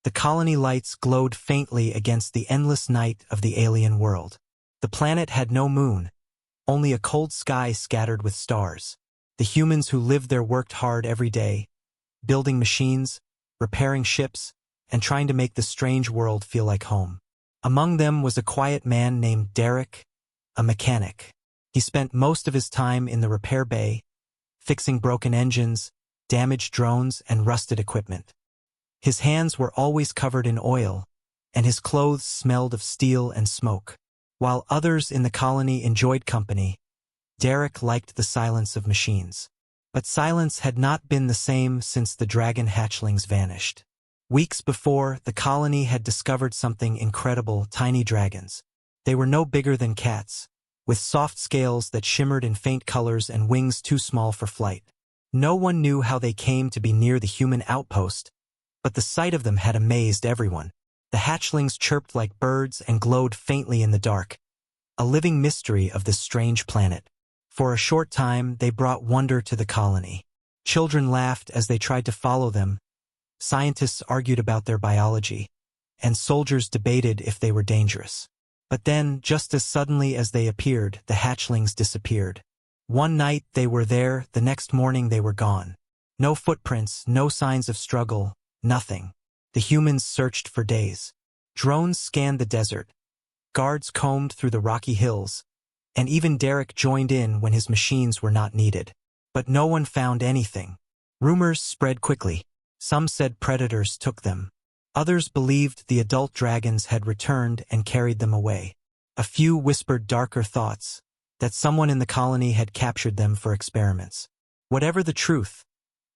The colony lights glowed faintly against the endless night of the alien world. The planet had no moon, only a cold sky scattered with stars. The humans who lived there worked hard every day, building machines, repairing ships, and trying to make the strange world feel like home. Among them was a quiet man named Derek, a mechanic. He spent most of his time in the repair bay, fixing broken engines, damaged drones, and rusted equipment. His hands were always covered in oil, and his clothes smelled of steel and smoke. While others in the colony enjoyed company, Derek liked the silence of machines. But silence had not been the same since the dragon hatchlings vanished. Weeks before, the colony had discovered something incredible: tiny dragons. They were no bigger than cats, with soft scales that shimmered in faint colors and wings too small for flight. No one knew how they came to be near the human outpost, but the sight of them had amazed everyone. The hatchlings chirped like birds and glowed faintly in the dark, a living mystery of this strange planet. For a short time, they brought wonder to the colony. Children laughed as they tried to follow them, scientists argued about their biology, and soldiers debated if they were dangerous. But then, just as suddenly as they appeared, the hatchlings disappeared. One night they were there, the next morning they were gone. No footprints, no signs of struggle, nothing. The humans searched for days. Drones scanned the desert. Guards combed through the rocky hills, and even Derek joined in when his machines were not needed. But no one found anything. Rumors spread quickly. Some said predators took them. Others believed the adult dragons had returned and carried them away. A few whispered darker thoughts, that someone in the colony had captured them for experiments. Whatever the truth,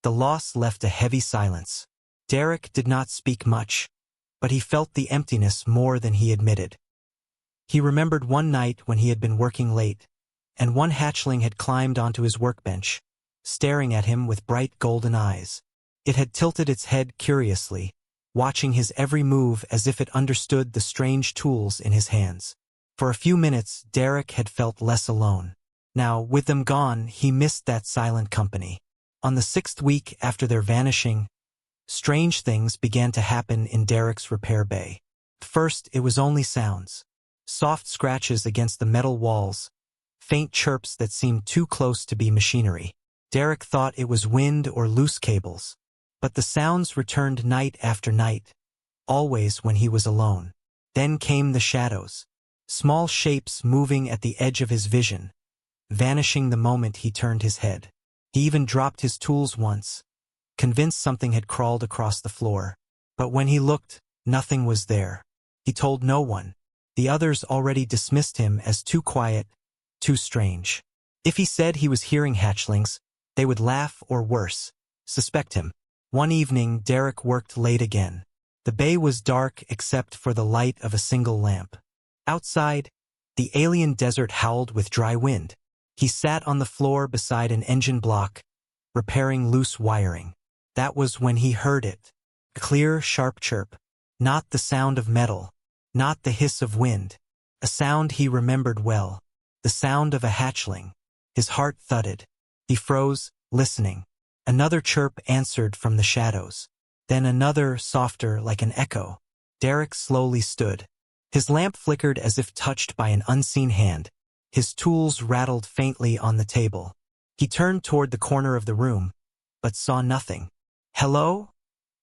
the loss left a heavy silence. Derek did not speak much, but he felt the emptiness more than he admitted. He remembered one night when he had been working late, and one hatchling had climbed onto his workbench, staring at him with bright golden eyes. It had tilted its head curiously, watching his every move as if it understood the strange tools in his hands. For a few minutes, Derek had felt less alone. Now, with them gone, he missed that silent company. On the 6th week after their vanishing, strange things began to happen in Derek's repair bay. First, it was only sounds. Soft scratches against the metal walls, faint chirps that seemed too close to be machinery. Derek thought it was wind or loose cables. But the sounds returned night after night, always when he was alone. Then came the shadows, small shapes moving at the edge of his vision, vanishing the moment he turned his head. He even dropped his tools once, convinced something had crawled across the floor. But when he looked, nothing was there. He told no one. The others already dismissed him as too quiet, too strange. If he said he was hearing hatchlings, they would laugh or worse, suspect him. One evening, Derek worked late again. The bay was dark except for the light of a single lamp. Outside, the alien desert howled with dry wind. He sat on the floor beside an engine block, repairing loose wiring. That was when he heard it. A clear, sharp chirp. Not the sound of metal. Not the hiss of wind. A sound he remembered well. The sound of a hatchling. His heart thudded. He froze, listening. Another chirp answered from the shadows. Then another, softer, like an echo. Derek slowly stood. His lamp flickered as if touched by an unseen hand. His tools rattled faintly on the table. He turned toward the corner of the room, but saw nothing. "Hello?"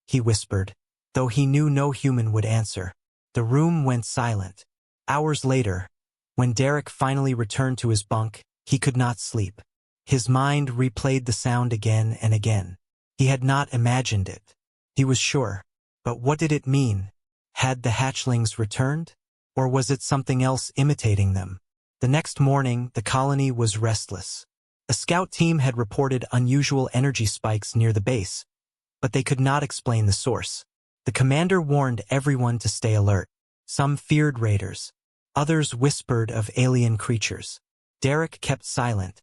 he whispered, though he knew no human would answer. The room went silent. Hours later, when Derek finally returned to his bunk, he could not sleep. His mind replayed the sound again and again. He had not imagined it. He was sure. But what did it mean? Had the hatchlings returned? Or was it something else imitating them? The next morning, the colony was restless. A scout team had reported unusual energy spikes near the base, but they could not explain the source. The commander warned everyone to stay alert. Some feared raiders. Others whispered of alien creatures. Derek kept silent,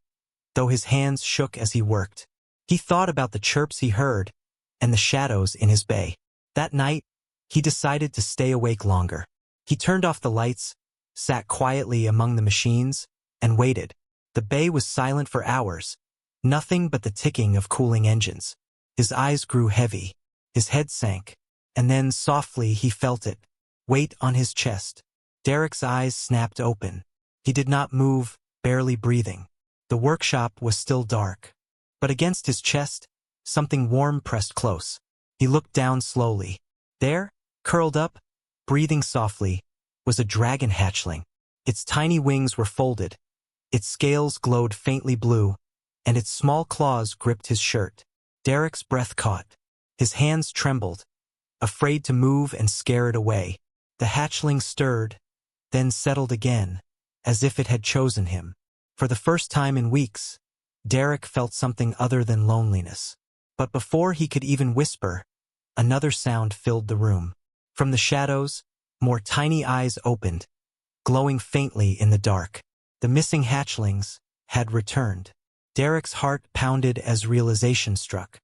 though his hands shook as he worked. He thought about the chirps he heard and the shadows in his bay. That night, he decided to stay awake longer. He turned off the lights, sat quietly among the machines, and waited. The bay was silent for hours, nothing but the ticking of cooling engines. His eyes grew heavy. His head sank. and then softly he felt it, weight on his chest. Derek's eyes snapped open. He did not move, barely breathing. The workshop was still dark. But against his chest, something warm pressed close. He looked down slowly. There, curled up, breathing softly, was a dragon hatchling. Its tiny wings were folded. Its scales glowed faintly blue, and its small claws gripped his shirt. Derek's breath caught. His hands trembled, afraid to move and scare it away. The hatchling stirred, then settled again, as if it had chosen him. For the first time in weeks, Derek felt something other than loneliness. But before he could even whisper, another sound filled the room. From the shadows, more tiny eyes opened, glowing faintly in the dark. The missing hatchlings had returned. Derek's heart pounded as realization struck.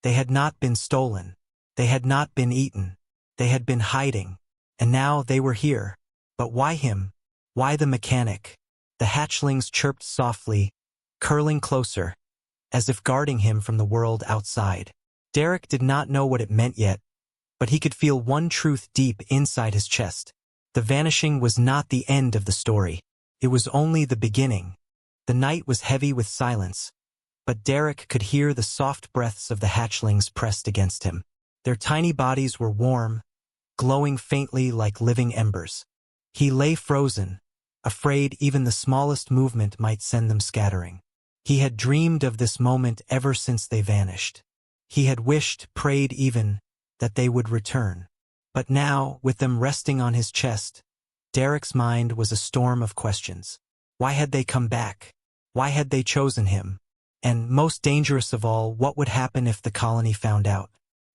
They had not been stolen. They had not been eaten. They had been hiding. And now they were here. But why him? Why the mechanic? The hatchlings chirped softly, curling closer, as if guarding him from the world outside. Derek did not know what it meant yet, but he could feel one truth deep inside his chest. The vanishing was not the end of the story. It was only the beginning. The night was heavy with silence, but Derek could hear the soft breaths of the hatchlings pressed against him. Their tiny bodies were warm, glowing faintly like living embers. He lay frozen, afraid even the smallest movement might send them scattering. He had dreamed of this moment ever since they vanished. He had wished, prayed even, that they would return. But now, with them resting on his chest, Derek's mind was a storm of questions. Why had they come back? Why had they chosen him? And, most dangerous of all, what would happen if the colony found out?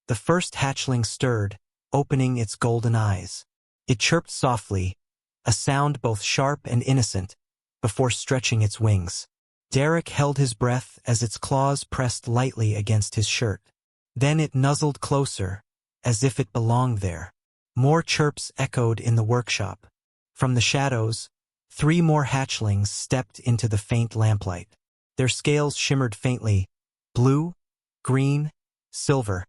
The first hatchling stirred, opening its golden eyes. It chirped softly, a sound both sharp and innocent, before stretching its wings. Derek held his breath as its claws pressed lightly against his shirt. Then it nuzzled closer, as if it belonged there. More chirps echoed in the workshop. From the shadows, 3 more hatchlings stepped into the faint lamplight. Their scales shimmered faintly, blue, green, silver,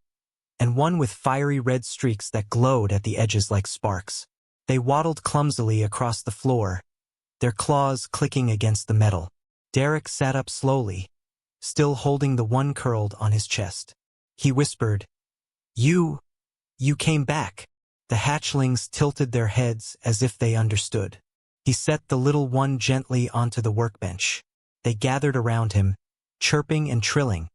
and one with fiery red streaks that glowed at the edges like sparks. They waddled clumsily across the floor, their claws clicking against the metal. Derek sat up slowly, still holding the one curled on his chest. He whispered, You came back." The hatchlings tilted their heads as if they understood. He set the little one gently onto the workbench. They gathered around him, chirping and trilling,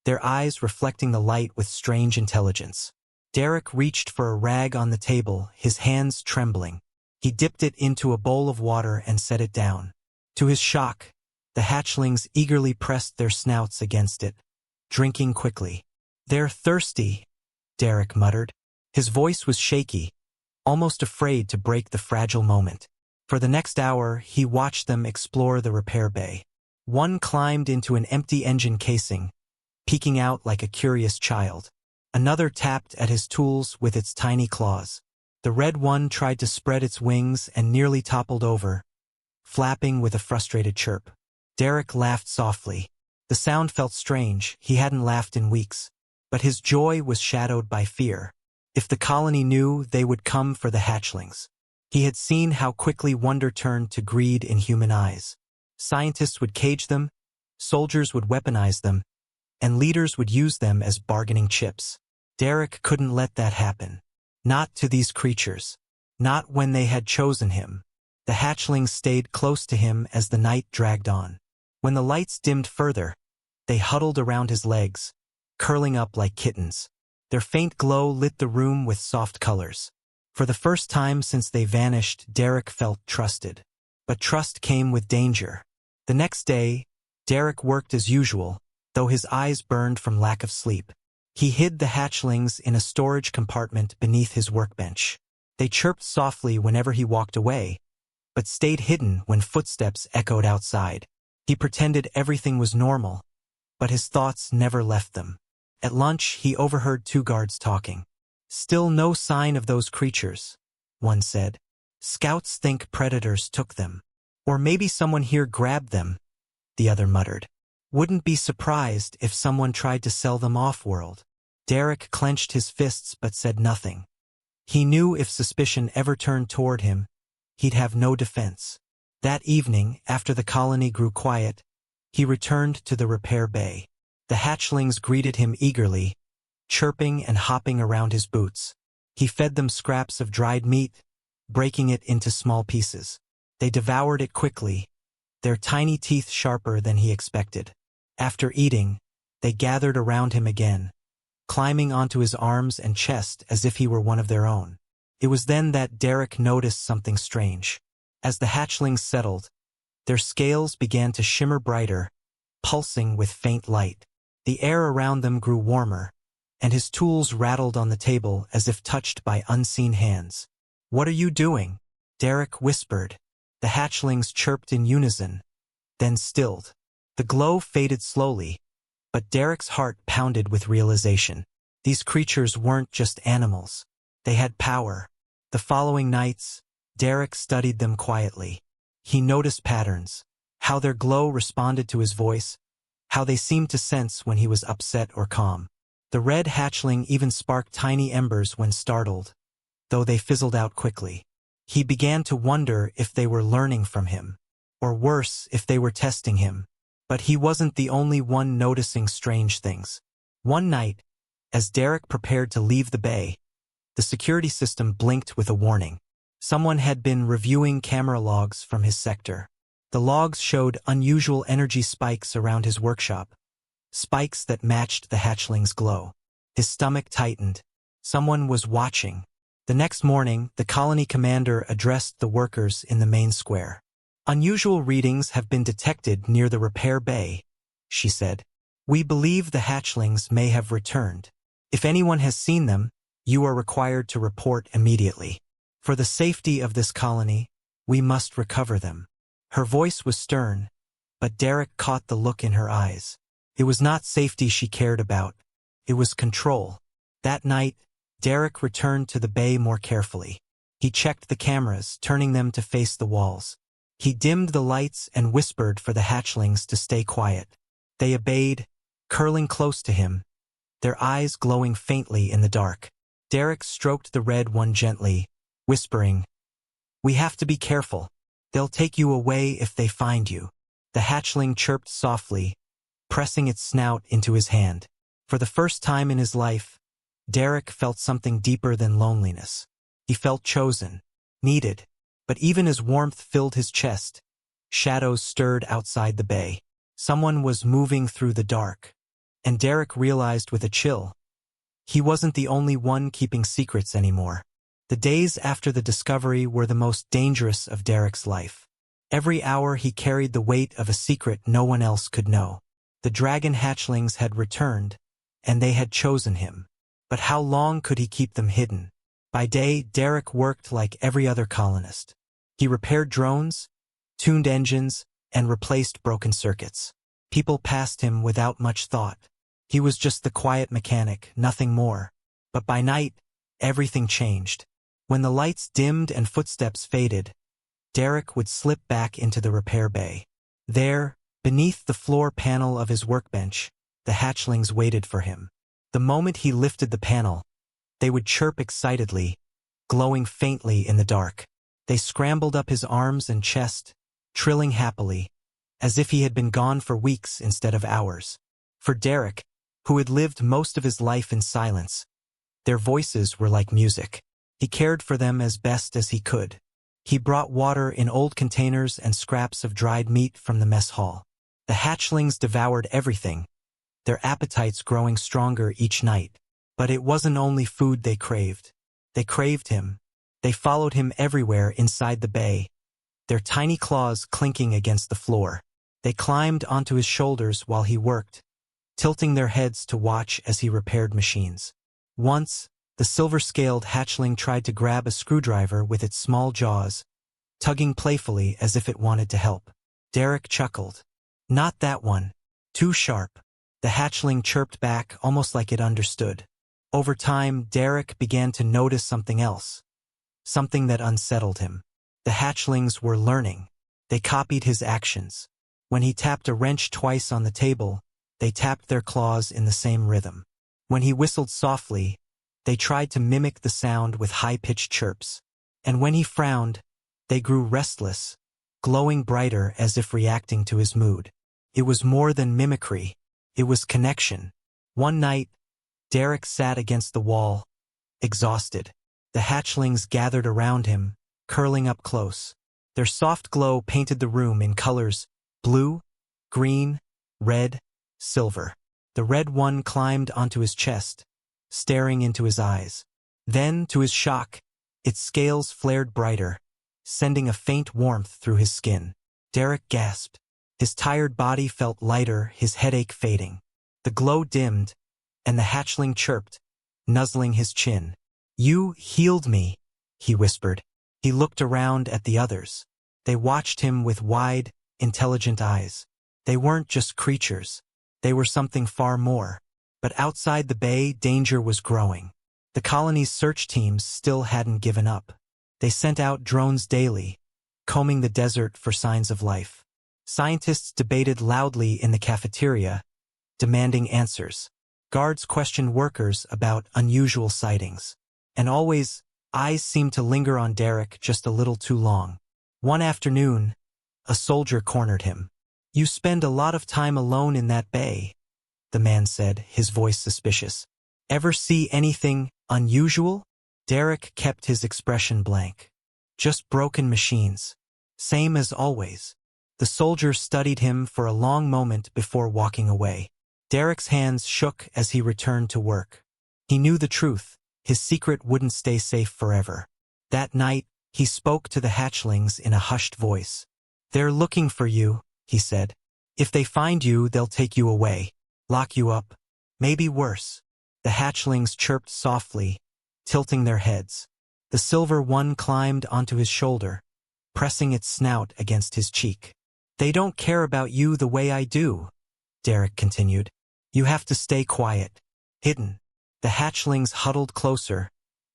their eyes reflecting the light with strange intelligence. Derek reached for a rag on the table, his hands trembling. He dipped it into a bowl of water and set it down. To his shock, the hatchlings eagerly pressed their snouts against it, drinking quickly. "They're thirsty," Derek muttered. His voice was shaky, almost afraid to break the fragile moment. For the next hour, he watched them explore the repair bay. One climbed into an empty engine casing, peeking out like a curious child. Another tapped at his tools with its tiny claws. The red one tried to spread its wings and nearly toppled over, flapping with a frustrated chirp. Derek laughed softly. The sound felt strange, he hadn't laughed in weeks. But his joy was shadowed by fear. If the colony knew, they would come for the hatchlings. He had seen how quickly wonder turned to greed in human eyes. Scientists would cage them, soldiers would weaponize them, and leaders would use them as bargaining chips. Derek couldn't let that happen. Not to these creatures. Not when they had chosen him. The hatchlings stayed close to him as the night dragged on. When the lights dimmed further, they huddled around his legs, curling up like kittens. Their faint glow lit the room with soft colors. For the first time since they vanished, Derek felt trusted. But trust came with danger. The next day, Derek worked as usual, though his eyes burned from lack of sleep. He hid the hatchlings in a storage compartment beneath his workbench. They chirped softly whenever he walked away, but stayed hidden when footsteps echoed outside. He pretended everything was normal, but his thoughts never left them. At lunch, he overheard 2 guards talking. "Still no sign of those creatures," one said. "Scouts think predators took them. Or maybe someone here grabbed them," the other muttered. "Wouldn't be surprised if someone tried to sell them off-world." Derek clenched his fists but said nothing. He knew if suspicion ever turned toward him, he'd have no defense. That evening, after the colony grew quiet, he returned to the repair bay. The hatchlings greeted him eagerly, chirping and hopping around his boots. He fed them scraps of dried meat, breaking it into small pieces. They devoured it quickly, their tiny teeth sharper than he expected. After eating, they gathered around him again, climbing onto his arms and chest as if he were one of their own. It was then that Derek noticed something strange. As the hatchlings settled, their scales began to shimmer brighter, pulsing with faint light. The air around them grew warmer, and his tools rattled on the table as if touched by unseen hands. "What are you doing?" Derek whispered. The hatchlings chirped in unison, then stilled. The glow faded slowly, but Derek's heart pounded with realization. These creatures weren't just animals. They had power. The following nights, Derek studied them quietly. He noticed patterns, how their glow responded to his voice, how they seemed to sense when he was upset or calm. The red hatchling even sparked tiny embers when startled, though they fizzled out quickly. He began to wonder if they were learning from him, or worse, if they were testing him. But he wasn't the only one noticing strange things. One night, as Derek prepared to leave the bay, the security system blinked with a warning. Someone had been reviewing camera logs from his sector. The logs showed unusual energy spikes around his workshop, spikes that matched the hatchling's glow. His stomach tightened. Someone was watching. The next morning, the colony commander addressed the workers in the main square. "Unusual readings have been detected near the repair bay," she said. "We believe the hatchlings may have returned. If anyone has seen them, you are required to report immediately. For the safety of this colony, we must recover them." Her voice was stern, but Derek caught the look in her eyes. It was not safety she cared about. It was control. That night, Derek returned to the bay more carefully. He checked the cameras, turning them to face the walls. He dimmed the lights and whispered for the hatchlings to stay quiet. They obeyed, curling close to him, their eyes glowing faintly in the dark. Derek stroked the red one gently, whispering, "We have to be careful. They'll take you away if they find you." The hatchling chirped softly, pressing its snout into his hand. For the first time in his life, Derek felt something deeper than loneliness. He felt chosen, needed, but even as warmth filled his chest, shadows stirred outside the bay. Someone was moving through the dark, and Derek realized with a chill, he wasn't the only one keeping secrets anymore. The days after the discovery were the most dangerous of Derek's life. Every hour he carried the weight of a secret no one else could know. The dragon hatchlings had returned, and they had chosen him. But how long could he keep them hidden? By day, Derek worked like every other colonist. He repaired drones, tuned engines, and replaced broken circuits. People passed him without much thought. He was just the quiet mechanic, nothing more. But by night, everything changed. When the lights dimmed and footsteps faded, Derek would slip back into the repair bay. There, beneath the floor panel of his workbench, the hatchlings waited for him. The moment he lifted the panel, they would chirp excitedly, glowing faintly in the dark. They scrambled up his arms and chest, trilling happily, as if he had been gone for weeks instead of hours. For Derek, who had lived most of his life in silence, their voices were like music. He cared for them as best as he could. He brought water in old containers and scraps of dried meat from the mess hall. The hatchlings devoured everything, their appetites growing stronger each night. But it wasn't only food they craved. They craved him. They followed him everywhere inside the bay, their tiny claws clinking against the floor. They climbed onto his shoulders while he worked, tilting their heads to watch as he repaired machines. Once, the silver-scaled hatchling tried to grab a screwdriver with its small jaws, tugging playfully as if it wanted to help. Derek chuckled. "Not that one. Too sharp." The hatchling chirped back almost like it understood. Over time, Derek began to notice something else, something that unsettled him. The hatchlings were learning. They copied his actions. When he tapped a wrench twice on the table, they tapped their claws in the same rhythm. When he whistled softly, they tried to mimic the sound with high-pitched chirps. And when he frowned, they grew restless, glowing brighter as if reacting to his mood. It was more than mimicry. It was connection. One night, Derek sat against the wall, exhausted. The hatchlings gathered around him, curling up close. Their soft glow painted the room in colors: blue, green, red, silver. The red one climbed onto his chest, staring into his eyes. Then, to his shock, its scales flared brighter, sending a faint warmth through his skin. Derek gasped. His tired body felt lighter, his headache fading. The glow dimmed, and the hatchling chirped, nuzzling his chin. "You healed me," he whispered. He looked around at the others. They watched him with wide, intelligent eyes. They weren't just creatures. They were something far more. But outside the bay, danger was growing. The colony's search teams still hadn't given up. They sent out drones daily, combing the desert for signs of life. Scientists debated loudly in the cafeteria, demanding answers. Guards questioned workers about unusual sightings. And always, eyes seemed to linger on Derek just a little too long. One afternoon, a soldier cornered him. "You spend a lot of time alone in that bay," the man said, his voice suspicious. "Ever see anything unusual?" Derek kept his expression blank. "Just broken machines. Same as always." The soldier studied him for a long moment before walking away. Derek's hands shook as he returned to work. He knew the truth. His secret wouldn't stay safe forever. That night, he spoke to the hatchlings in a hushed voice. "They're looking for you," he said. "If they find you, they'll take you away, lock you up, maybe worse." The hatchlings chirped softly, tilting their heads. The silver one climbed onto his shoulder, pressing its snout against his cheek. "They don't care about you the way I do," Derek continued. "You have to stay quiet, hidden." The hatchlings huddled closer,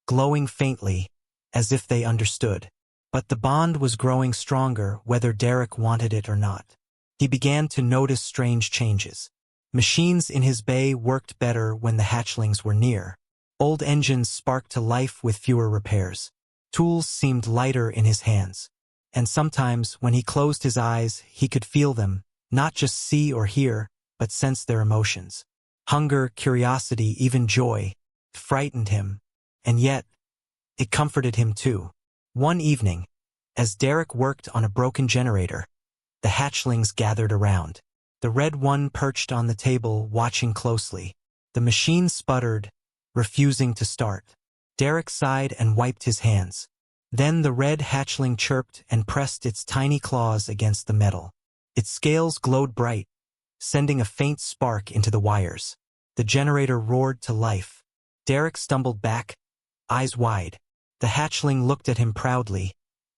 glowing faintly, as if they understood. But the bond was growing stronger whether Derek wanted it or not. He began to notice strange changes. Machines in his bay worked better when the hatchlings were near. Old engines sparked to life with fewer repairs. Tools seemed lighter in his hands. And sometimes, when he closed his eyes, he could feel them, not just see or hear, but sense their emotions. Hunger, curiosity, even joy frightened him, and yet it comforted him too. One evening, as Derek worked on a broken generator, the hatchlings gathered around. The red one perched on the table, watching closely. The machine sputtered, refusing to start. Derek sighed and wiped his hands. Then the red hatchling chirped and pressed its tiny claws against the metal. Its scales glowed bright, sending a faint spark into the wires. The generator roared to life. Derek stumbled back, eyes wide. The hatchling looked at him proudly,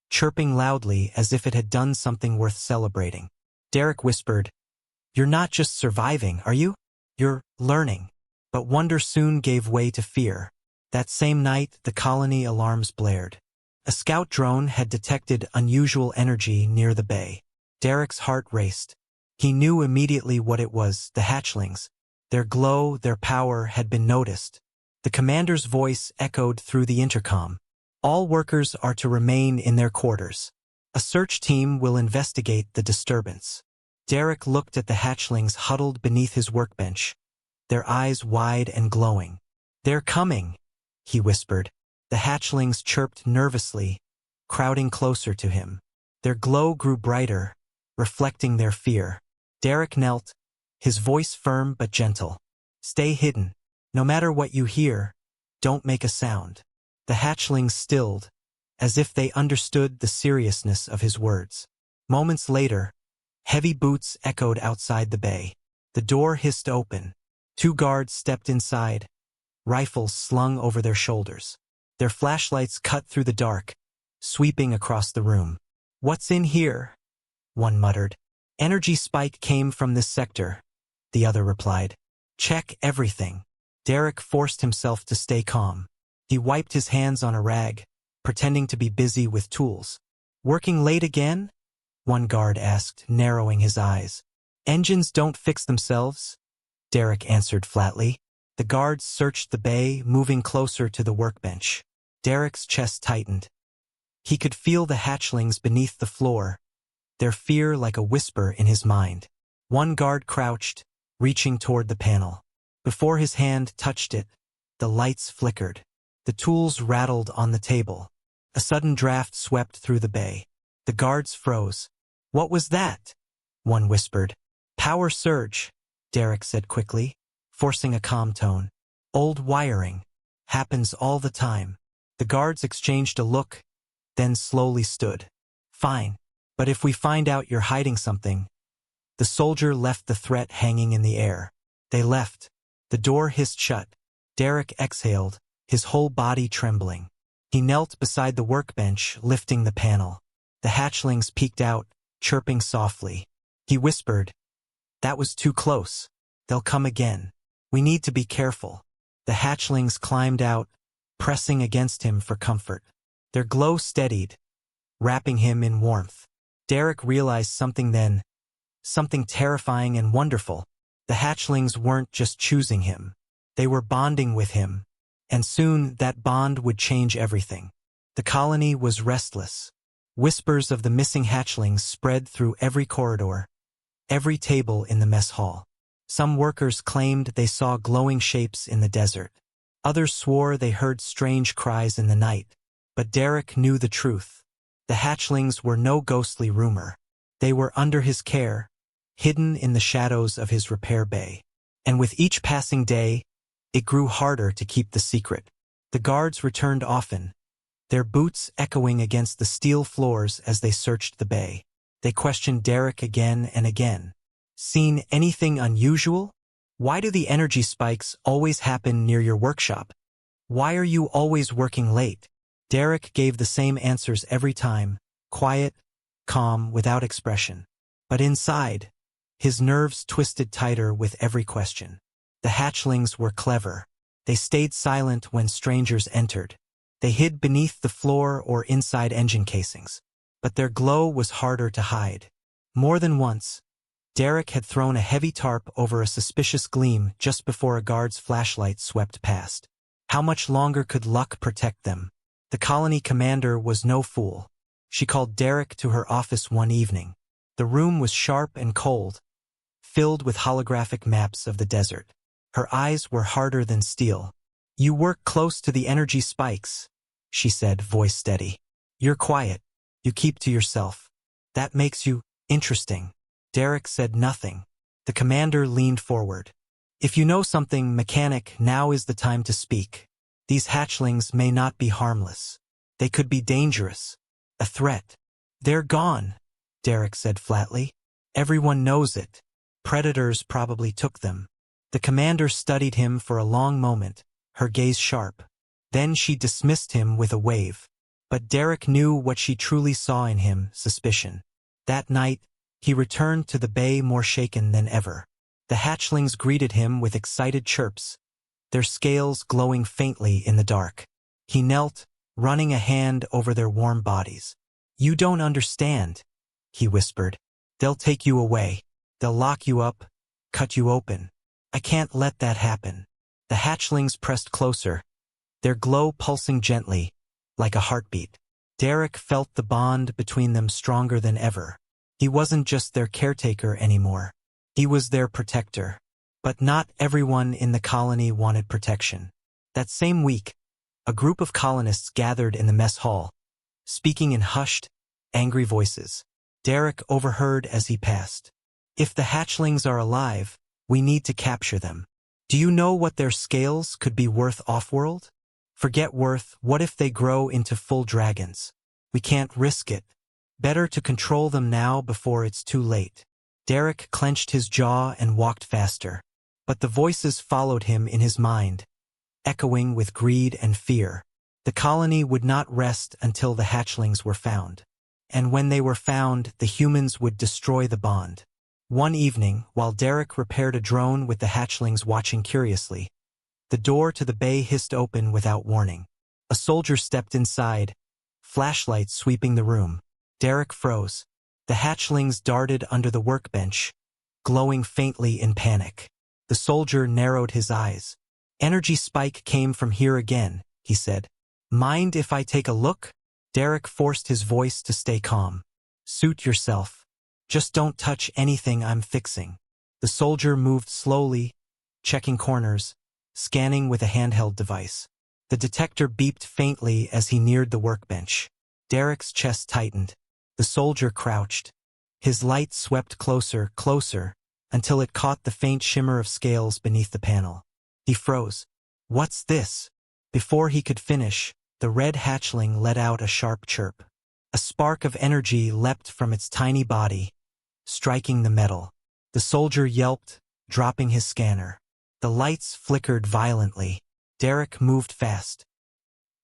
chirping loudly as if it had done something worth celebrating. Derek whispered, "You're not just surviving, are you? You're learning." But wonder soon gave way to fear. That same night, the colony alarms blared. A scout drone had detected unusual energy near the bay. Derek's heart raced. He knew immediately what it was: the hatchlings. Their glow, their power had been noticed. The commander's voice echoed through the intercom. "All workers are to remain in their quarters. A search team will investigate the disturbance." Derek looked at the hatchlings huddled beneath his workbench, their eyes wide and glowing. "They're coming," he whispered. The hatchlings chirped nervously, crowding closer to him. Their glow grew brighter, reflecting their fear. Derek knelt, his voice firm but gentle. "Stay hidden. No matter what you hear, don't make a sound." The hatchlings stilled, as if they understood the seriousness of his words. Moments later, heavy boots echoed outside the bay. The door hissed open. 2 guards stepped inside, rifles slung over their shoulders. Their flashlights cut through the dark, sweeping across the room. "What's in here?" one muttered. "Energy spike came from this sector," the other replied. "Check everything." Derek forced himself to stay calm. He wiped his hands on a rag, pretending to be busy with tools. "Working late again?" one guard asked, narrowing his eyes. "Engines don't fix themselves," Derek answered flatly. The guards searched the bay, moving closer to the workbench. Derek's chest tightened. He could feel the hatchlings beneath the floor, their fear like a whisper in his mind. One guard crouched, reaching toward the panel. Before his hand touched it, the lights flickered. The tools rattled on the table. A sudden draft swept through the bay. The guards froze. "What was that?" one whispered. "Power surge," Derek said quickly, forcing a calm tone. "Old wiring. Happens all the time." The guards exchanged a look, then slowly stood. "Fine. But if we find out you're hiding something..." The soldier left the threat hanging in the air. They left. The door hissed shut. Derek exhaled, his whole body trembling. He knelt beside the workbench, lifting the panel. The hatchlings peeked out, chirping softly. He whispered, "That was too close. They'll come again. We need to be careful." The hatchlings climbed out, pressing against him for comfort. Their glow steadied, wrapping him in warmth. Derek realized something then, something terrifying and wonderful. The hatchlings weren't just choosing him. They were bonding with him, and soon that bond would change everything. The colony was restless. Whispers of the missing hatchlings spread through every corridor, every table in the mess hall. Some workers claimed they saw glowing shapes in the desert. Others swore they heard strange cries in the night. But Derek knew the truth. The hatchlings were no ghostly rumor. They were under his care, hidden in the shadows of his repair bay. And with each passing day, it grew harder to keep the secret. The guards returned often, their boots echoing against the steel floors as they searched the bay. They questioned Derek again and again. "Seen anything unusual? Why do the energy spikes always happen near your workshop? Why are you always working late?" Derek gave the same answers every time, quiet, calm, without expression. But inside, his nerves twisted tighter with every question. The hatchlings were clever. They stayed silent when strangers entered. They hid beneath the floor or inside engine casings. But their glow was harder to hide. More than once, Derek had thrown a heavy tarp over a suspicious gleam just before a guard's flashlight swept past. How much longer could luck protect them? The colony commander was no fool. She called Derek to her office one evening. The room was sharp and cold, filled with holographic maps of the desert. Her eyes were harder than steel. "You work close to the energy spikes," she said, voice steady. "You're quiet. You keep to yourself. That makes you interesting." Derek said nothing. The commander leaned forward. "If you know something, mechanic, now is the time to speak. These hatchlings may not be harmless. They could be dangerous. A threat." "They're gone," Derek said flatly. "Everyone knows it. Predators probably took them." The commander studied him for a long moment, her gaze sharp. Then she dismissed him with a wave. But Derek knew what she truly saw in him, suspicion. That night, he returned to the bay more shaken than ever. The hatchlings greeted him with excited chirps, their scales glowing faintly in the dark. He knelt, running a hand over their warm bodies. "You don't understand," he whispered. "They'll take you away. They'll lock you up, cut you open. I can't let that happen." The hatchlings pressed closer, their glow pulsing gently, like a heartbeat. Derek felt the bond between them stronger than ever. He wasn't just their caretaker anymore. He was their protector. But not everyone in the colony wanted protection. That same week, a group of colonists gathered in the mess hall, speaking in hushed, angry voices. Derek overheard as he passed. "If the hatchlings are alive, we need to capture them. Do you know what their scales could be worth off-world? Forget worth, what if they grow into full dragons? We can't risk it. Better to control them now before it's too late." Derek clenched his jaw and walked faster. But the voices followed him in his mind, echoing with greed and fear. The colony would not rest until the hatchlings were found. And when they were found, the humans would destroy the bond. One evening, while Derek repaired a drone with the hatchlings watching curiously, the door to the bay hissed open without warning. A soldier stepped inside, flashlight sweeping the room. Derek froze. The hatchlings darted under the workbench, glowing faintly in panic. The soldier narrowed his eyes. Energy spike came from here again, he said. Mind if I take a look? Derek forced his voice to stay calm. Suit yourself. Just don't touch anything I'm fixing. The soldier moved slowly, checking corners, scanning with a handheld device. The detector beeped faintly as he neared the workbench. Derek's chest tightened. The soldier crouched. His light swept closer, closer, until it caught the faint shimmer of scales beneath the panel. He froze. What's this? Before he could finish, the red hatchling let out a sharp chirp. A spark of energy leapt from its tiny body, striking the metal. The soldier yelped, dropping his scanner. The lights flickered violently. Derek moved fast.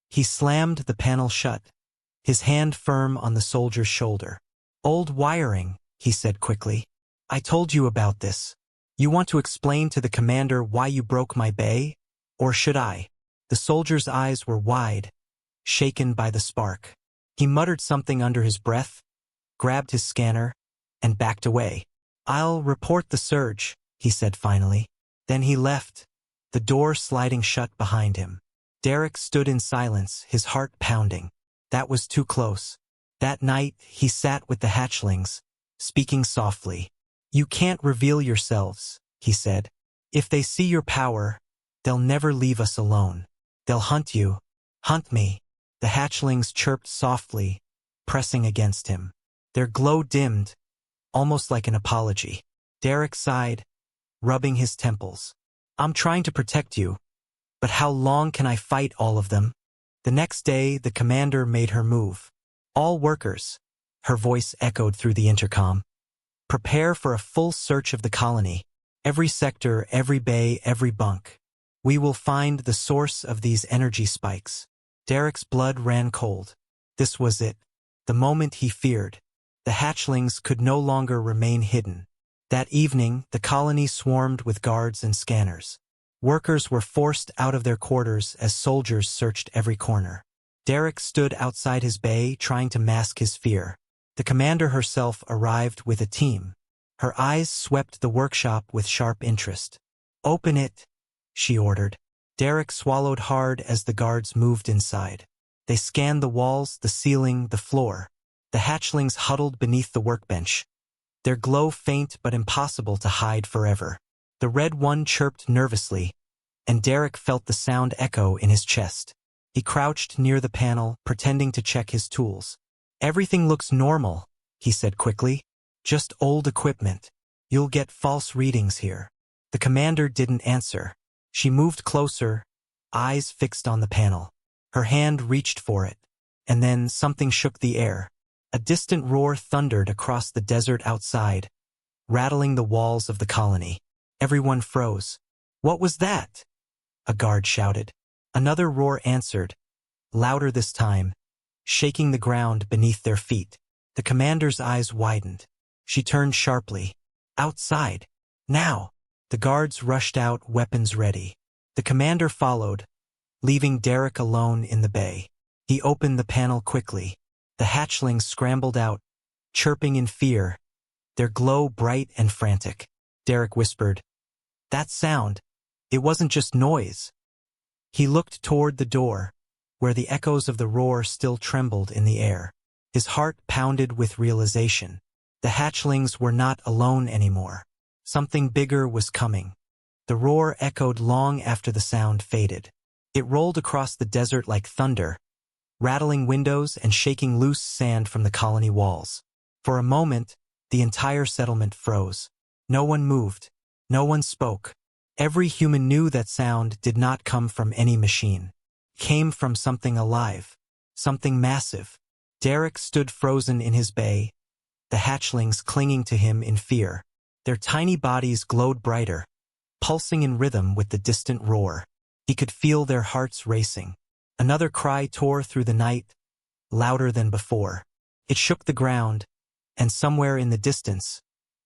He slammed the panel shut, his hand firm on the soldier's shoulder. Old wiring, he said quickly. I told you about this. You want to explain to the commander why you broke my bay? Or should I? The soldier's eyes were wide, shaken by the spark. He muttered something under his breath, grabbed his scanner, and backed away. I'll report the surge, he said finally. Then he left, the door sliding shut behind him. Derek stood in silence, his heart pounding. That was too close. That night, he sat with the hatchlings, speaking softly. You can't reveal yourselves, he said. If they see your power, they'll never leave us alone. They'll hunt you. Hunt me. The hatchlings chirped softly, pressing against him. Their glow dimmed, almost like an apology. Derek sighed, rubbing his temples. I'm trying to protect you, but how long can I fight all of them? The next day, the commander made her move. All workers, her voice echoed through the intercom. Prepare for a full search of the colony. Every sector, every bay, every bunk. We will find the source of these energy spikes. Derek's blood ran cold. This was it. The moment he feared. The hatchlings could no longer remain hidden. That evening, the colony swarmed with guards and scanners. Workers were forced out of their quarters as soldiers searched every corner. Derek stood outside his bay, trying to mask his fear. The commander herself arrived with a team. Her eyes swept the workshop with sharp interest. Open it, she ordered. Derek swallowed hard as the guards moved inside. They scanned the walls, the ceiling, the floor. The hatchlings huddled beneath the workbench, their glow faint but impossible to hide forever. The red one chirped nervously, and Derek felt the sound echo in his chest. He crouched near the panel, pretending to check his tools. Everything looks normal, he said quickly. Just old equipment. You'll get false readings here. The commander didn't answer. She moved closer, eyes fixed on the panel. Her hand reached for it, and then something shook the air. A distant roar thundered across the desert outside, rattling the walls of the colony. Everyone froze. What was that? A guard shouted. Another roar answered, louder this time, shaking the ground beneath their feet. The commander's eyes widened. She turned sharply. Outside. Now. The guards rushed out, weapons ready. The commander followed, leaving Derek alone in the bay. He opened the panel quickly. The hatchlings scrambled out, chirping in fear, their glow bright and frantic. Derek whispered, That sound, it wasn't just noise. He looked toward the door, where the echoes of the roar still trembled in the air. His heart pounded with realization. The hatchlings were not alone anymore. Something bigger was coming. The roar echoed long after the sound faded. It rolled across the desert like thunder, rattling windows and shaking loose sand from the colony walls. For a moment, the entire settlement froze. No one moved. No one spoke. Every human knew that sound did not come from any machine. It came from something alive, something massive. Derek stood frozen in his bay, the hatchlings clinging to him in fear. Their tiny bodies glowed brighter, pulsing in rhythm with the distant roar. He could feel their hearts racing. Another cry tore through the night, louder than before. It shook the ground, and somewhere in the distance,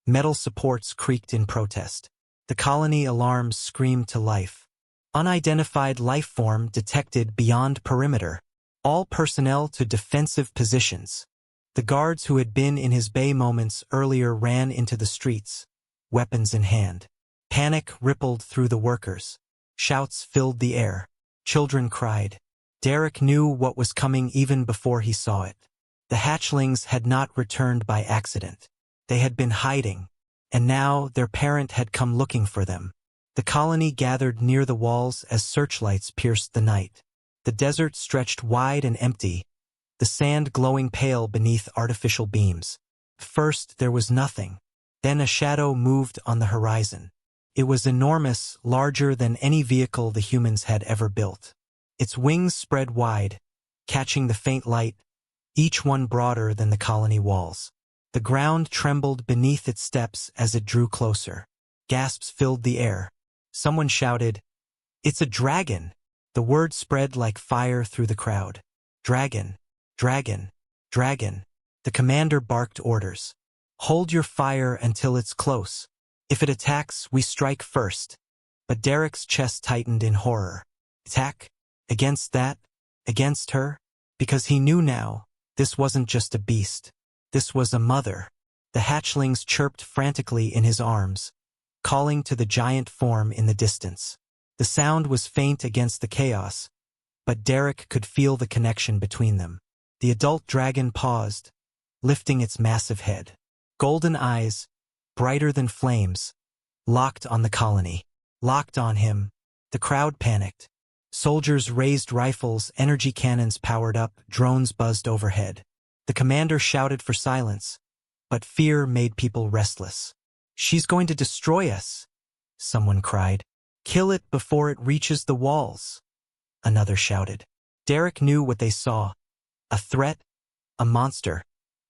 metal supports creaked in protest. The colony alarms screamed to life. Unidentified life form detected beyond perimeter. All personnel to defensive positions. The guards who had been in his bay moments earlier ran into the streets, weapons in hand. Panic rippled through the workers. Shouts filled the air. Children cried. Derek knew what was coming even before he saw it. The hatchlings had not returned by accident. They had been hiding, and now their parent had come looking for them. The colony gathered near the walls as searchlights pierced the night. The desert stretched wide and empty, the sand glowing pale beneath artificial beams. First there was nothing. Then a shadow moved on the horizon. It was enormous, larger than any vehicle the humans had ever built. Its wings spread wide, catching the faint light, each one broader than the colony walls. The ground trembled beneath its steps as it drew closer. Gasps filled the air. Someone shouted, "It's a dragon!" The word spread like fire through the crowd. "Dragon! Dragon! Dragon!" The commander barked orders. "Hold your fire until it's close. If it attacks, we strike first." But Derek's chest tightened in horror. Attack? Against that? Against her? Because he knew now, this wasn't just a beast. This was a mother. The hatchlings chirped frantically in his arms, calling to the giant form in the distance. The sound was faint against the chaos, but Derek could feel the connection between them. The adult dragon paused, lifting its massive head. Golden eyes, brighter than flames, locked on the colony. Locked on him. The crowd panicked. Soldiers raised rifles, energy cannons powered up, drones buzzed overhead. The commander shouted for silence, but fear made people restless. "She's going to destroy us," someone cried. "Kill it before it reaches the walls," another shouted. Derek knew what they saw. A threat, a monster,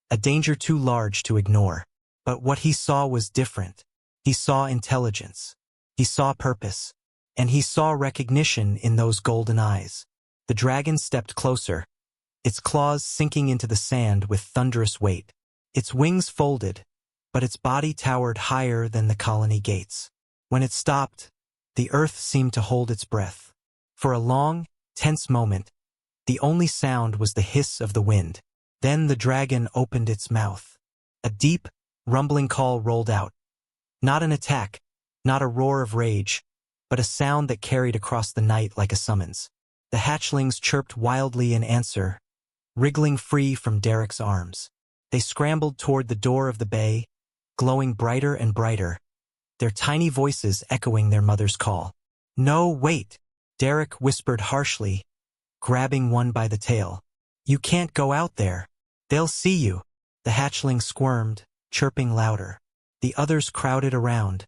a danger too large to ignore. But what he saw was different. He saw intelligence. He saw purpose. And he saw recognition in those golden eyes. The dragon stepped closer, its claws sinking into the sand with thunderous weight. Its wings folded, but its body towered higher than the colony gates. When it stopped, the earth seemed to hold its breath. For a long, tense moment, the only sound was the hiss of the wind. Then the dragon opened its mouth. A deep, rumbling call rolled out. Not an attack, not a roar of rage, but a sound that carried across the night like a summons. The hatchlings chirped wildly in answer, wriggling free from Derek's arms. They scrambled toward the door of the bay, glowing brighter and brighter, their tiny voices echoing their mother's call. "No, wait," Derek whispered harshly, grabbing one by the tail. "You can't go out there. They'll see you." The hatchling squirmed, chirping louder. The others crowded around,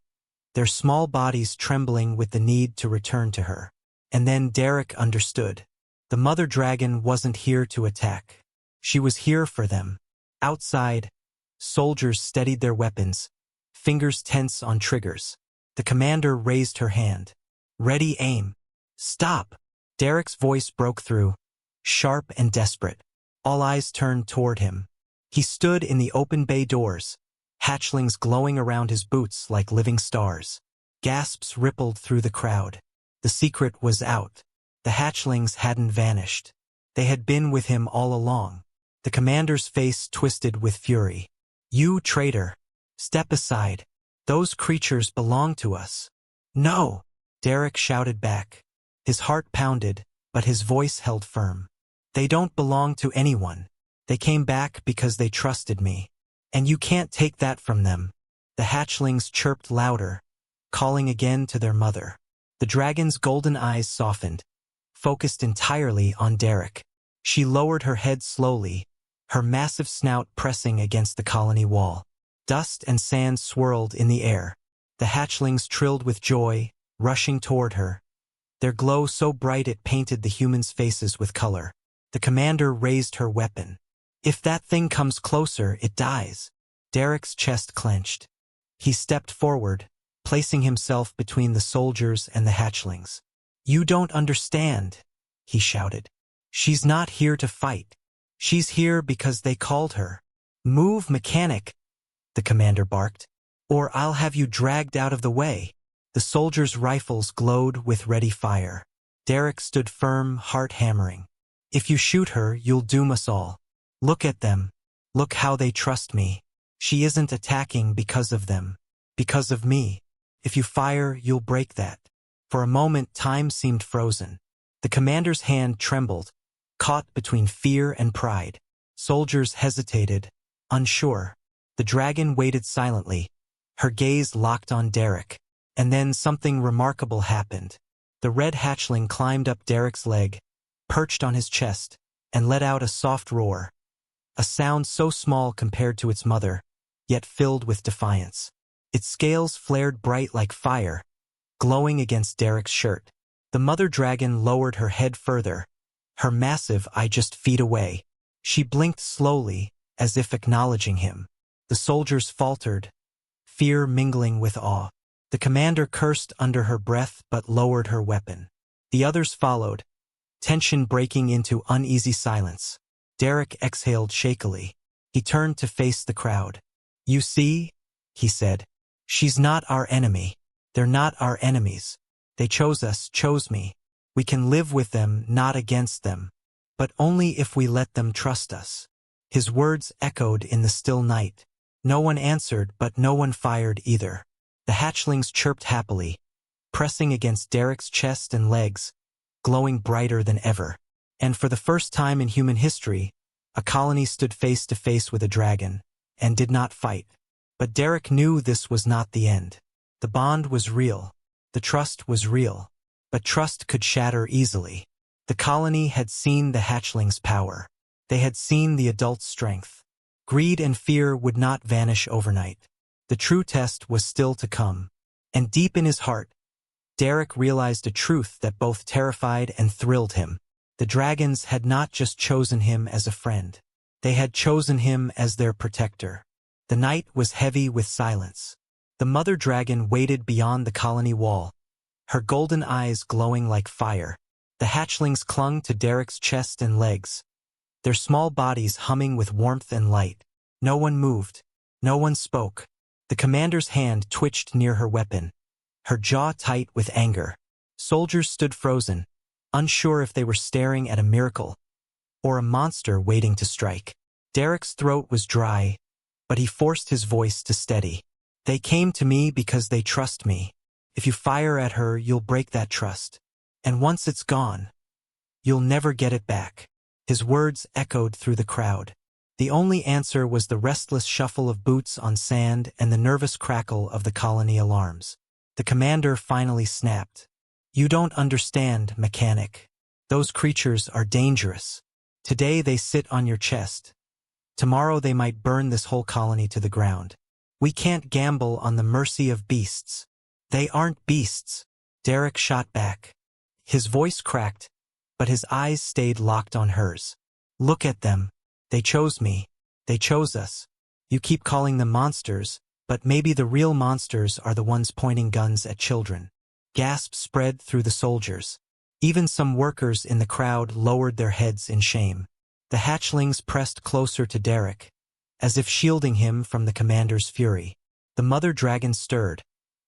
their small bodies trembling with the need to return to her. And then Derek understood. The mother dragon wasn't here to attack. She was here for them. Outside, soldiers steadied their weapons, fingers tense on triggers. The commander raised her hand. "Ready, aim." "Stop!" Derek's voice broke through, sharp and desperate. All eyes turned toward him. He stood in the open bay doors, hatchlings glowing around his boots like living stars. Gasps rippled through the crowd. The secret was out. The hatchlings hadn't vanished. They had been with him all along. The commander's face twisted with fury. "You traitor! Step aside. Those creatures belong to us." "No!" Derek shouted back. His heart pounded, but his voice held firm. "They don't belong to anyone. They came back because they trusted me. And you can't take that from them." The hatchlings chirped louder, calling again to their mother. The dragon's golden eyes softened, focused entirely on Derek. She lowered her head slowly, her massive snout pressing against the colony wall. Dust and sand swirled in the air. The hatchlings trilled with joy, rushing toward her, their glow so bright it painted the humans' faces with color. The commander raised her weapon. "If that thing comes closer, it dies." Derek's chest clenched. He stepped forward, placing himself between the soldiers and the hatchlings. "You don't understand," he shouted. "She's not here to fight. She's here because they called her." "Move, mechanic," the commander barked, "or I'll have you dragged out of the way." The soldiers' rifles glowed with ready fire. Derek stood firm, heart hammering. "If you shoot her, you'll doom us all. Look at them. Look how they trust me. She isn't attacking because of them. Because of me. If you fire, you'll break that." For a moment, time seemed frozen. The commander's hand trembled, caught between fear and pride. Soldiers hesitated, unsure. The dragon waited silently, her gaze locked on Derek. And then something remarkable happened. The red hatchling climbed up Derek's leg, perched on his chest, and let out a soft roar. A sound so small compared to its mother, yet filled with defiance. Its scales flared bright like fire, glowing against Derek's shirt. The mother dragon lowered her head further, her massive eye just feet away. She blinked slowly, as if acknowledging him. The soldiers faltered, fear mingling with awe. The commander cursed under her breath but lowered her weapon. The others followed, tension breaking into uneasy silence. Derek exhaled shakily. He turned to face the crowd. "You see," he said, "she's not our enemy. They're not our enemies. They chose us, chose me. We can live with them, not against them. But only if we let them trust us." His words echoed in the still night. No one answered, but no one fired either. The hatchlings chirped happily, pressing against Derek's chest and legs, glowing brighter than ever. And for the first time in human history, a colony stood face to face with a dragon, and did not fight. But Derek knew this was not the end. The bond was real. The trust was real. But trust could shatter easily. The colony had seen the hatchlings' power. They had seen the adult's strength. Greed and fear would not vanish overnight. The true test was still to come. And deep in his heart, Derek realized a truth that both terrified and thrilled him. The dragons had not just chosen him as a friend. They had chosen him as their protector. The night was heavy with silence. The mother dragon waited beyond the colony wall, her golden eyes glowing like fire. The hatchlings clung to Derek's chest and legs, their small bodies humming with warmth and light. No one moved. No one spoke. The commander's hand twitched near her weapon, her jaw tight with anger. Soldiers stood frozen, unsure if they were staring at a miracle or a monster waiting to strike. Derek's throat was dry, but he forced his voice to steady. "They came to me because they trust me. If you fire at her, you'll break that trust. And once it's gone, you'll never get it back." His words echoed through the crowd. The only answer was the restless shuffle of boots on sand and the nervous crackle of the colony alarms. The commander finally snapped. "You don't understand, mechanic. Those creatures are dangerous. Today they sit on your chest. Tomorrow they might burn this whole colony to the ground. We can't gamble on the mercy of beasts." "They aren't beasts," Derek shot back. His voice cracked, but his eyes stayed locked on hers. "Look at them. They chose me. They chose us. You keep calling them monsters, but maybe the real monsters are the ones pointing guns at children." Gasps spread through the soldiers. Even some workers in the crowd lowered their heads in shame. The hatchlings pressed closer to Derek, as if shielding him from the commander's fury. The mother dragon stirred,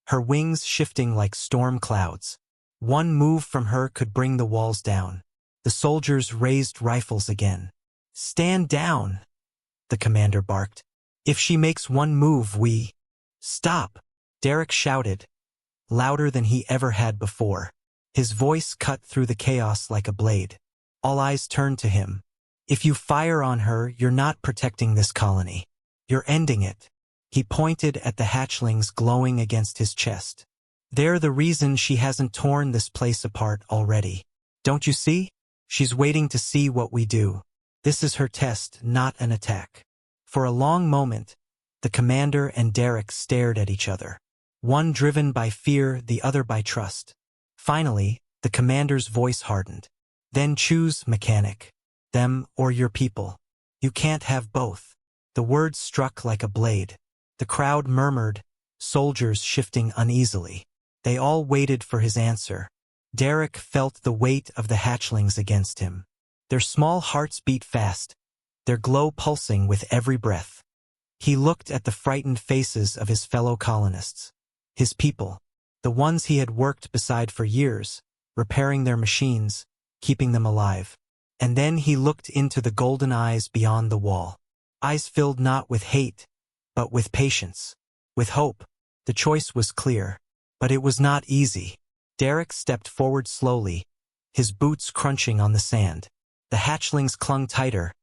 her wings shifting like storm clouds. One move from her could bring the walls down. The soldiers raised rifles again. "Stand down," the commander barked. "If she makes one move, we—" "Stop," Derek shouted, louder than he ever had before. His voice cut through the chaos like a blade. All eyes turned to him. "If you fire on her, you're not protecting this colony. You're ending it." He pointed at the hatchlings glowing against his chest. "They're the reason she hasn't torn this place apart already. Don't you see? She's waiting to see what we do. This is her test, not an attack." For a long moment, the commander and Derek stared at each other, one driven by fear, the other by trust. Finally, the commander's voice hardened. "Then choose, mechanic. Them or your people. You can't have both." The words struck like a blade. The crowd murmured, soldiers shifting uneasily. They all waited for his answer. Derek felt the weight of the hatchlings against him. Their small hearts beat fast, their glow pulsing with every breath. He looked at the frightened faces of his fellow colonists, his people, the ones he had worked beside for years, repairing their machines, keeping them alive. And then he looked into the golden eyes beyond the wall. Eyes filled not with hate, but with patience, with hope. The choice was clear, but it was not easy. Derek stepped forward slowly, his boots crunching on the sand. The hatchlings clung tighter,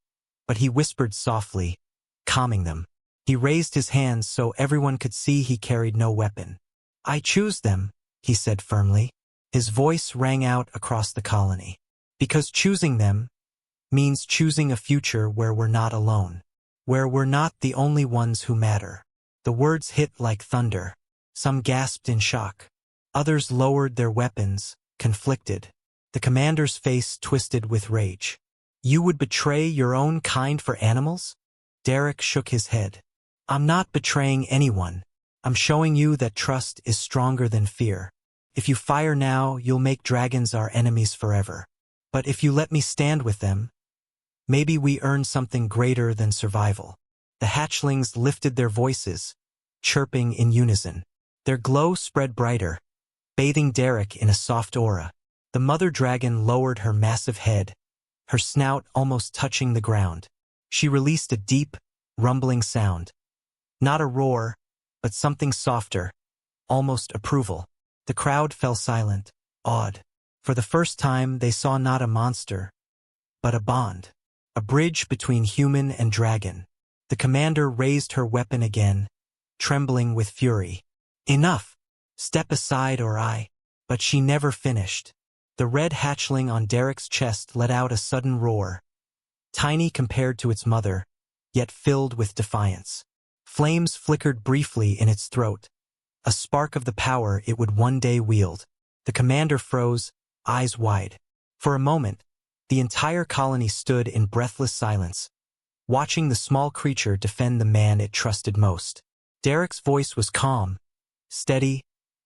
but he whispered softly, calming them. He raised his hands so everyone could see he carried no weapon. "I choose them," he said firmly. His voice rang out across the colony. "Because choosing them means choosing a future where we're not alone, where we're not the only ones who matter." The words hit like thunder. Some gasped in shock. Others lowered their weapons, conflicted. The commander's face twisted with rage. "You would betray your own kind for animals?" Derek shook his head. "I'm not betraying anyone. I'm showing you that trust is stronger than fear. If you fire now, you'll make dragons our enemies forever. But if you let me stand with them, maybe we earn something greater than survival." The hatchlings lifted their voices, chirping in unison. Their glow spread brighter, bathing Derek in a soft aura. The mother dragon lowered her massive head, her snout almost touching the ground. She released a deep, rumbling sound. Not a roar, but something softer, almost approval. The crowd fell silent, awed. For the first time, they saw not a monster, but a bond. A bridge between human and dragon. The commander raised her weapon again, trembling with fury. "Enough! Step aside or I—" But she never finished. The red hatchling on Derek's chest let out a sudden roar. Tiny compared to its mother, yet filled with defiance. Flames flickered briefly in its throat, a spark of the power it would one day wield. The commander froze, eyes wide. For a moment, the entire colony stood in breathless silence, watching the small creature defend the man it trusted most. Derek's voice was calm, steady,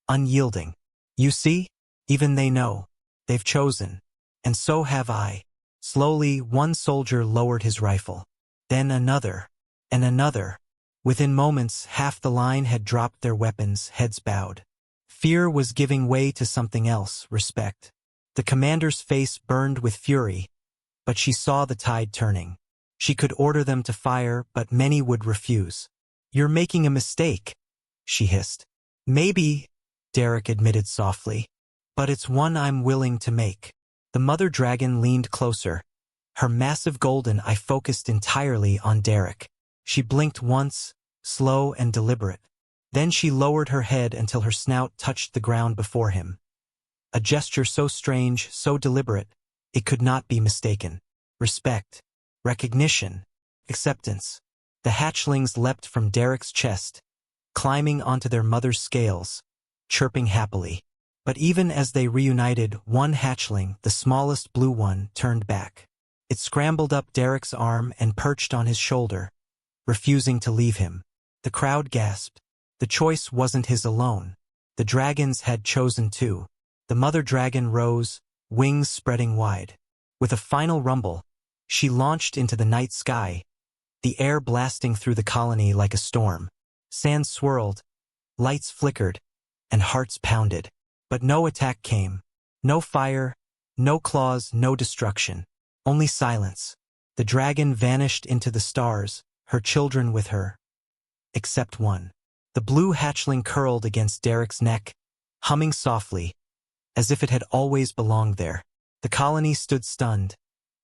unyielding. "You see? Even they know. They've chosen. And so have I." Slowly, one soldier lowered his rifle. Then another, and another. Within moments, half the line had dropped their weapons, heads bowed. Fear was giving way to something else, respect. The commander's face burned with fury, but she saw the tide turning. She could order them to fire, but many would refuse. "You're making a mistake," she hissed. "Maybe," Derek admitted softly, "but it's one I'm willing to make." The mother dragon leaned closer, her massive golden eye focused entirely on Derek. She blinked once, slow and deliberate. Then she lowered her head until her snout touched the ground before him. A gesture so strange, so deliberate, it could not be mistaken. Respect, recognition, acceptance. The hatchlings leapt from Derek's chest, climbing onto their mother's scales, chirping happily. But even as they reunited, one hatchling, the smallest blue one, turned back. It scrambled up Derek's arm and perched on his shoulder, refusing to leave him. The crowd gasped. The choice wasn't his alone. The dragons had chosen too. The mother dragon rose, wings spreading wide. With a final rumble, she launched into the night sky, the air blasting through the colony like a storm. Sand swirled, lights flickered, and hearts pounded. But no attack came. No fire, no claws, no destruction. Only silence. The dragon vanished into the stars, her children with her. Except one. The blue hatchling curled against Derek's neck, humming softly, as if it had always belonged there. The colony stood stunned,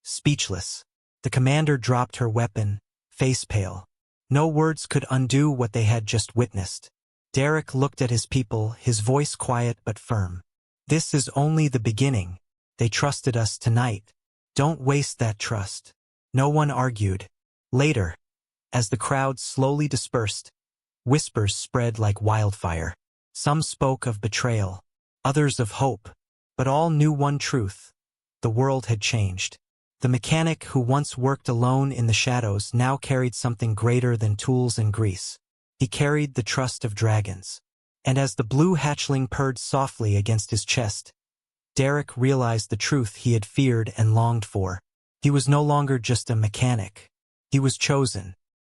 speechless. The commander dropped her weapon, face pale. No words could undo what they had just witnessed. Derek looked at his people, his voice quiet but firm. "This is only the beginning. They trusted us tonight. Don't waste that trust." No one argued. Later, as the crowd slowly dispersed, whispers spread like wildfire. Some spoke of betrayal, others of hope, but all knew one truth. The world had changed. The mechanic who once worked alone in the shadows now carried something greater than tools and grease. He carried the trust of dragons. And as the blue hatchling purred softly against his chest, Derek realized the truth he had feared and longed for. He was no longer just a mechanic. He was chosen.